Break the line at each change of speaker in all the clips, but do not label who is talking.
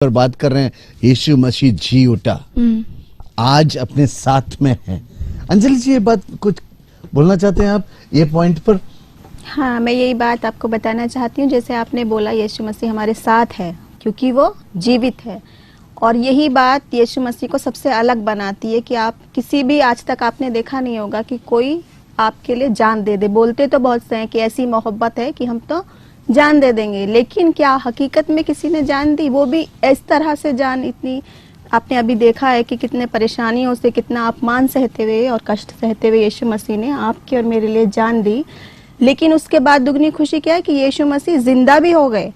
पर बात कर रहे हैं यीशु मसीह जी उठा, आज अपने साथ में है। अंजलि जी, ये बात कुछ बोलना चाहते हैं आप ये पॉइंट पर?
हाँ, मैं यही बात आपको बताना चाहती हूँ। जैसे आपने बोला यीशु मसीह हमारे साथ है क्योंकि वो जीवित है, और यही बात यीशु मसीह को सबसे अलग बनाती है कि आप किसी भी, आज तक आपने देखा नहीं होगा कि कोई आपके लिए जान दे दे। बोलते तो बहुत से हैं कि ऐसी मोहब्बत है कि हम तो जान दे देंगे, लेकिन क्या हकीकत में किसी ने जान दी? वो भी इस तरह से जान, इतनी आपने अभी देखा है कि कितने परेशानियों से, कितना अपमान सहते हुए और कष्ट सहते हुए यीशु मसीह ने आपके और मेरे लिए जान दी। लेकिन उसके बाद दुगनी खुशी क्या है कि यीशु मसीह जिंदा भी हो गए,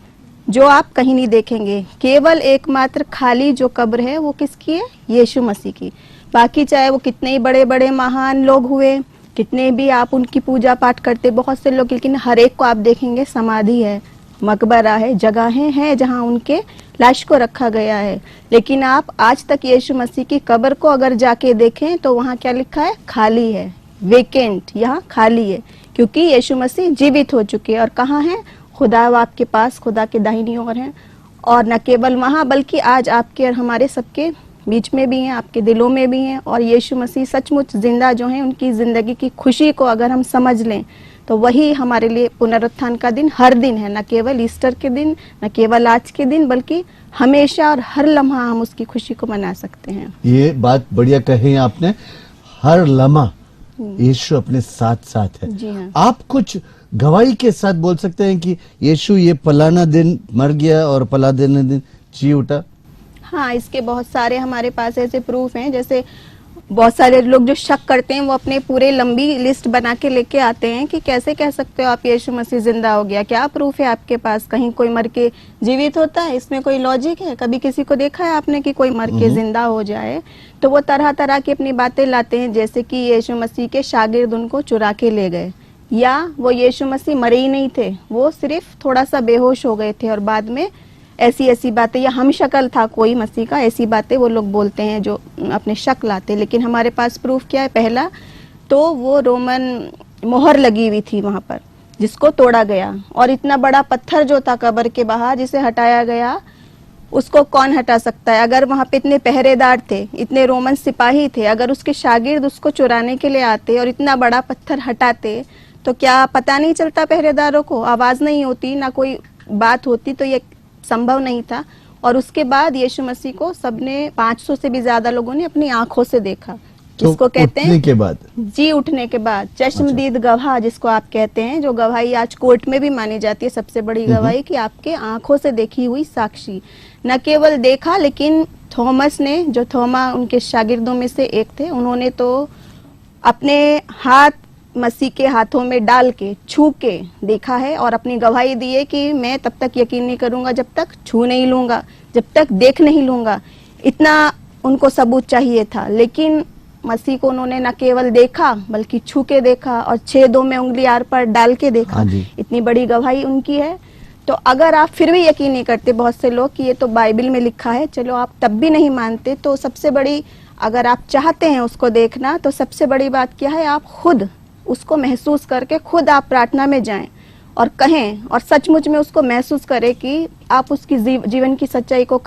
जो आप कहीं नहीं देखेंगे। केवल एकमात्र खाली जो कब्र है वो किसकी है? यीशु मसीह की। बाकी चाहे वो कितने ही बड़े बड़े महान लोग हुए, कितने भी आप उनकी पूजा पाठ करते, बहुत से लोग, लेकिन हर एक को आप देखेंगे समाधि है, मकबरा है, जगहें हैं जहां उनके लाश को रखा गया है। लेकिन आप आज तक यीशु मसीह की कब्र को अगर जाके देखें तो वहां क्या लिखा है? खाली है, वेकेंट, यहाँ खाली है, क्योंकि यीशु मसीह जीवित हो चुके हैं। और कहाँ है? खुदा बाप के पास, खुदा के दाहिनी ओर हैं। और न केवल वहां, बल्कि आज आपके और हमारे सबके बीच में भी हैं, आपके दिलों में भी हैं। और यीशु मसीह सचमुच जिंदा जो हैं, उनकी जिंदगी की खुशी को अगर हम समझ लें तो वही हमारे लिए पुनरुत्थान का दिन हर दिन है, न केवल ईस्टर के दिन, न केवल आज के दिन, बल्कि हमेशा और हर लम्हा हम उसकी खुशी को मना सकते हैं।
ये बात बढ़िया कही आपने, हर लम्हा यीशु अपने साथ साथ है।
जी हाँ।
आप कुछ गवाही के साथ बोल सकते हैं कि यीशु ये फलाना दिन मर गया और फलाना दिन जी उठा?
हाँ, इसके बहुत सारे हमारे पास ऐसे प्रूफ हैं। जैसे बहुत सारे लोग जो शक करते हैं वो अपने पूरे लंबी लिस्ट बना के लेके आते हैं कि कैसे कह सकते हो आप यीशु मसीह जिंदा हो गया? क्या प्रूफ है आपके पास? कहीं कोई मर के जीवित होता है? इसमें कोई लॉजिक है? कभी किसी को देखा है आपने कि कोई मर के जिंदा हो जाए? तो वो तरह तरह की अपनी बातें लाते हैं, जैसे कि यीशु मसीह के शागिर्द उनको चुरा के ले गए, या वो यीशु मसीह मरे ही नहीं थे, वो सिर्फ थोड़ा सा बेहोश हो गए थे और बाद में ऐसी ऐसी बातें, या हम शक्ल था कोई मसीह का, ऐसी बातें वो लोग बोलते हैं जो अपने शक लाते। लेकिन हमारे पास प्रूफ क्या है? पहला तो वो रोमन मोहर लगी हुई थी वहां पर, जिसको तोड़ा गया, और इतना बड़ा पत्थर जो था कब्र के बाहर जिसे हटाया गया, उसको कौन हटा सकता है? अगर वहां पे इतने पहरेदार थे, इतने रोमन सिपाही थे, अगर उसके शागिर्द उसको चुराने के लिए आते और इतना बड़ा पत्थर हटाते, तो क्या पता नहीं चलता पहरेदारों को? आवाज नहीं होती, ना कोई बात होती, तो ये संभव नहीं था। और उसके बाद यीशु मसीह को सबने, 500 से भी ज्यादा लोगों ने अपनी आंखों से देखा, जिसको कहते हैं
के बाद,
जी उठने के बाद, चश्मदीद गवाह जिसको आप कहते हैं, जो गवाही आज कोर्ट में भी मानी जाती है, सबसे बड़ी गवाही कि आपके आंखों से देखी हुई साक्षी। न केवल देखा, लेकिन थॉमस ने, जो थोमा उनके शागिर्दों में से एक थे, उन्होंने तो अपने हाथ मसीह के हाथों में डाल के, छू के देखा है, और अपनी गवाही दी है कि मैं तब तक यकीन नहीं करूंगा जब तक छू नहीं लूंगा, जब तक देख नहीं लूंगा। इतना उनको सबूत चाहिए था। लेकिन मसीह को उन्होंने न केवल देखा बल्कि छू के देखा, और छेदों में उंगली आर पर डाल के देखा। इतनी बड़ी गवाही उनकी है। तो अगर आप फिर भी यकीन नहीं करते, बहुत से लोग, कि ये तो बाइबल में लिखा है, चलो आप तब भी नहीं मानते, तो सबसे बड़ी, अगर आप चाहते हैं उसको देखना, तो सबसे बड़ी बात क्या है? आप खुद उसको महसूस करके खुद आप प्रार्थना में जाएं और कहें, और सचमुच में उसको महसूस करें कि आप उसकी जीवन की सच्चाई को